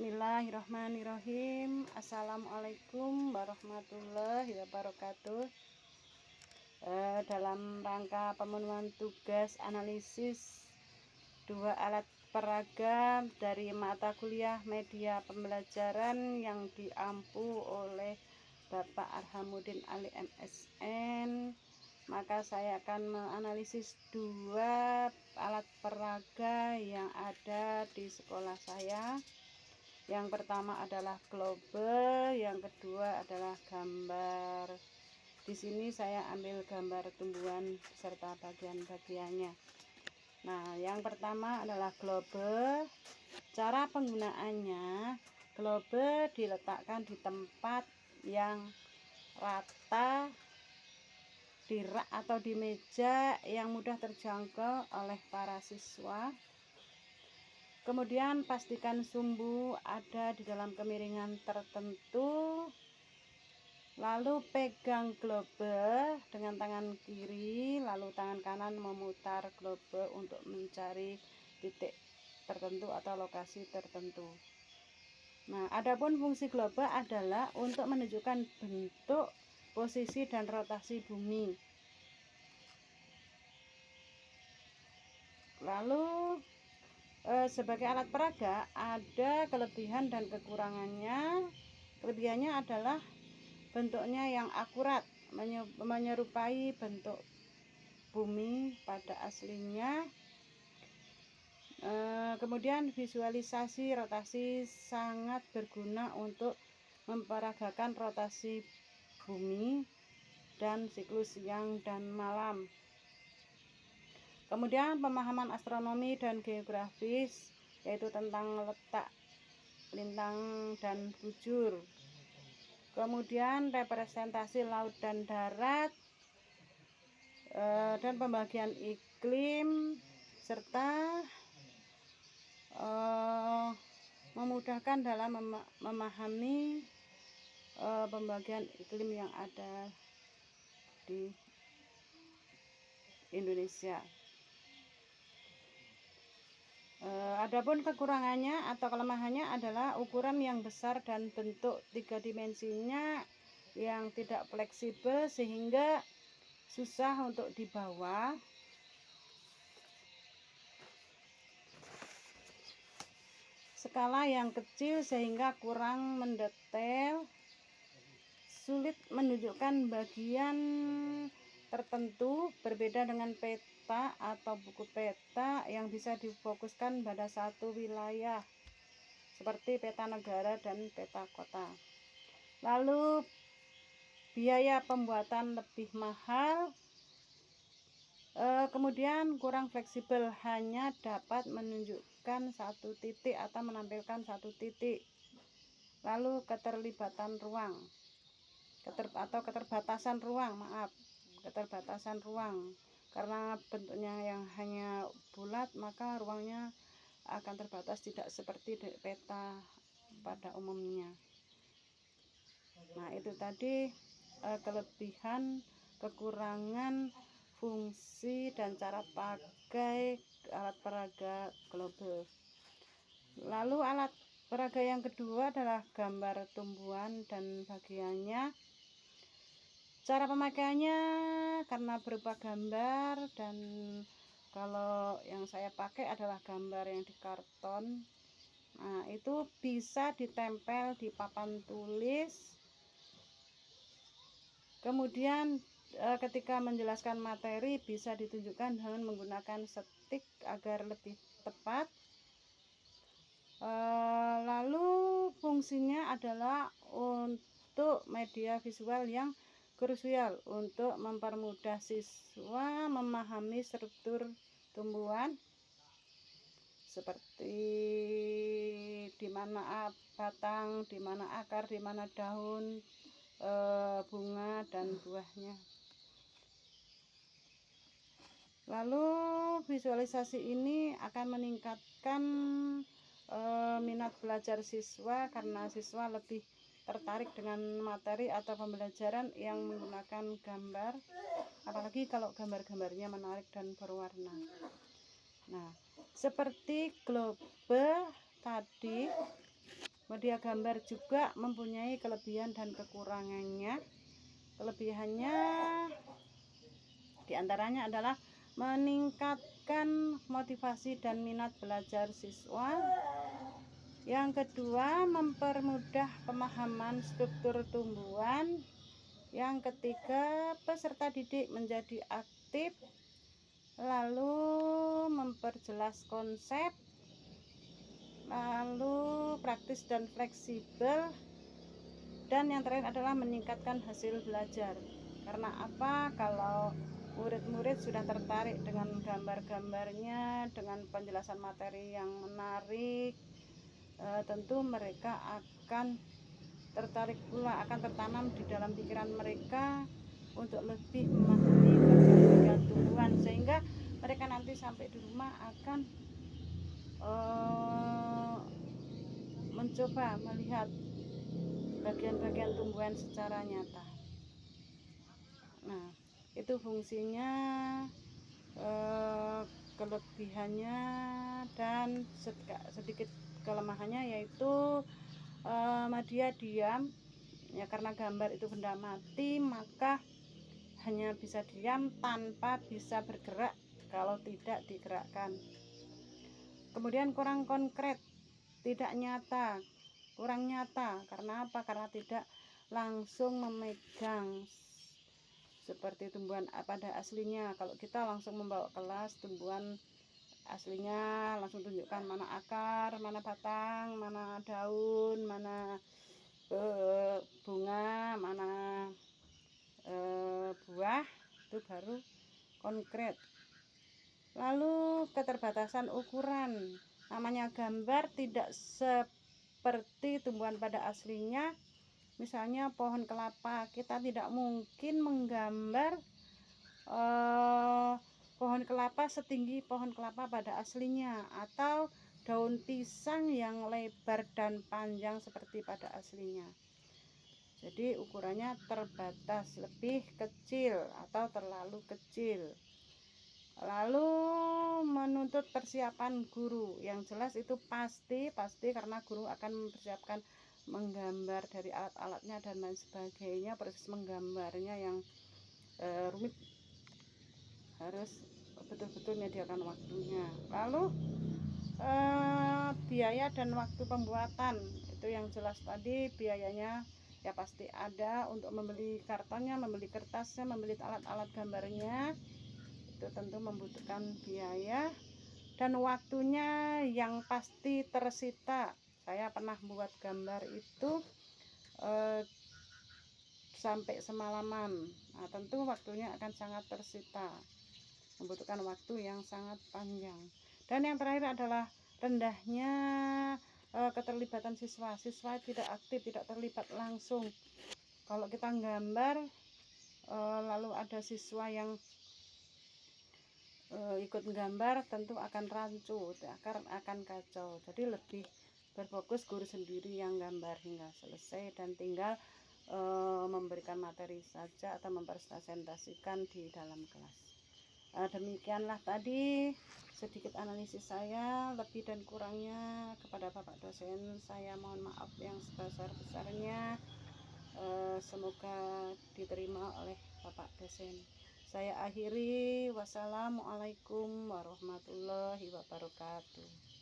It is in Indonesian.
Bismillahirrahmanirrahim. Assalamualaikum warahmatullahi wabarakatuh. Dalam rangka pemenuhan tugas analisis dua alat peraga dari mata kuliah media pembelajaran yang diampu oleh Bapak Arhamuddin Ali MSN, maka saya akan menganalisis dua alat peraga yang ada di sekolah saya. Yang pertama adalah globe, yang kedua adalah gambar. Di sini saya ambil gambar tumbuhan serta bagian-bagiannya. Nah, yang pertama adalah globe. Cara penggunaannya, globe diletakkan di tempat yang rata, di rak atau di meja yang mudah terjangkau oleh para siswa. Kemudian pastikan sumbu ada di dalam kemiringan tertentu. Lalu pegang globe dengan tangan kiri, lalu tangan kanan memutar globe untuk mencari titik tertentu atau lokasi tertentu. Nah, adapun fungsi globe adalah untuk menunjukkan bentuk, posisi dan rotasi bumi. Lalu sebagai alat peraga ada kelebihan dan kekurangannya. Kelebihannya adalah bentuknya yang akurat, menyerupai bentuk bumi pada aslinya. Kemudian visualisasi rotasi sangat berguna untuk memperagakan rotasi bumi dan siklus siang dan malam. Kemudian pemahaman astronomi dan geografis, yaitu tentang letak lintang dan bujur. Kemudian representasi laut dan darat, dan pembagian iklim, serta memudahkan dalam memahami pembagian iklim yang ada di Indonesia. Adapun kekurangannya atau kelemahannya adalah ukuran yang besar dan bentuk tiga dimensinya yang tidak fleksibel sehingga susah untuk dibawa. Skala yang kecil sehingga kurang mendetail, sulit menunjukkan bagian tertentu, berbeda dengan peta atau buku peta yang bisa difokuskan pada satu wilayah seperti peta negara dan peta kota. Lalu biaya pembuatan lebih mahal, kemudian kurang fleksibel, hanya dapat menunjukkan satu titik atau menampilkan satu titik. Lalu keterbatasan ruang, karena bentuknya yang hanya bulat, maka ruangnya akan terbatas, tidak seperti peta pada umumnya. Nah, itu tadi kelebihan, kekurangan, fungsi dan cara pakai alat peraga globe. Lalu alat peraga yang kedua adalah gambar tumbuhan dan bagiannya. Cara pemakaiannya karena berupa gambar, dan kalau yang saya pakai adalah gambar yang di karton. Nah, itu bisa ditempel di papan tulis. Kemudian ketika menjelaskan materi bisa ditunjukkan dengan menggunakan stik agar lebih tepat. Lalu fungsinya adalah untuk media visual yang krusial untuk mempermudah siswa memahami struktur tumbuhan, seperti di mana batang, di mana akar, di mana daun, bunga dan buahnya. Lalu visualisasi ini akan meningkatkan minat belajar siswa, karena siswa lebih tertarik dengan materi atau pembelajaran yang menggunakan gambar, apalagi kalau gambar-gambarnya menarik dan berwarna. Nah, seperti globe tadi, Media gambar juga mempunyai kelebihan dan kekurangannya. Kelebihannya diantaranya adalah meningkatkan motivasi dan minat belajar siswa. Yang kedua, mempermudah pemahaman struktur tumbuhan. Yang ketiga, peserta didik menjadi aktif, lalu memperjelas konsep, lalu praktis dan fleksibel, dan yang terakhir adalah meningkatkan hasil belajar. Karena apa? Kalau murid-murid sudah tertarik dengan gambar-gambarnya, dengan penjelasan materi yang menarik, tentu mereka akan tertarik pula, akan tertanam di dalam pikiran mereka untuk lebih memahami bagian tumbuhan, sehingga mereka nanti sampai di rumah akan mencoba melihat bagian-bagian tumbuhan secara nyata. Nah, itu fungsinya, kelebihannya, dan sedikit kelemahannya, yaitu media diam. Ya, karena gambar itu benda mati, maka hanya bisa diam tanpa bisa bergerak kalau tidak digerakkan. Kemudian kurang konkret, tidak nyata, kurang nyata. Karena apa? Karena tidak langsung memegang seperti tumbuhan pada aslinya. Kalau kita langsung membawa kelas tumbuhan aslinya, langsung tunjukkan mana akar, mana batang, mana daun, mana bunga, mana buah, itu baru konkret. Lalu keterbatasan ukuran, namanya gambar tidak seperti tumbuhan pada aslinya. Misalnya pohon kelapa, kita tidak mungkin menggambar pohon kelapa setinggi pohon kelapa pada aslinya, atau daun pisang yang lebar dan panjang seperti pada aslinya. Jadi ukurannya terbatas, lebih kecil atau terlalu kecil. Lalu menuntut persiapan guru. Yang jelas itu pasti karena guru akan mempersiapkan menggambar dari alat-alatnya dan lain sebagainya. Proses menggambarnya yang rumit, harus betul-betul menyediakan waktunya. Lalu biaya dan waktu pembuatan, itu yang jelas tadi biayanya ya pasti ada. Untuk membeli kartonnya, membeli kertasnya, membeli alat-alat gambarnya, itu tentu membutuhkan biaya. Dan waktunya yang pasti tersita. Saya pernah buat gambar itu sampai semalaman. Nah, tentu waktunya akan sangat tersita, membutuhkan waktu yang sangat panjang. Dan yang terakhir adalah rendahnya keterlibatan siswa. Siswa tidak aktif, tidak terlibat langsung. Kalau kita gambar lalu ada siswa yang ikut gambar, tentu akan rancu, akan kacau. Jadi lebih berfokus guru sendiri yang gambar hingga selesai dan tinggal memberikan materi saja atau mempresentasikan di dalam kelas. Demikianlah tadi sedikit analisis saya. Lebih dan kurangnya kepada Bapak dosen saya mohon maaf yang sebesar-besarnya. Semoga diterima oleh Bapak dosen. Saya akhiri. Wassalamualaikum warahmatullahi wabarakatuh.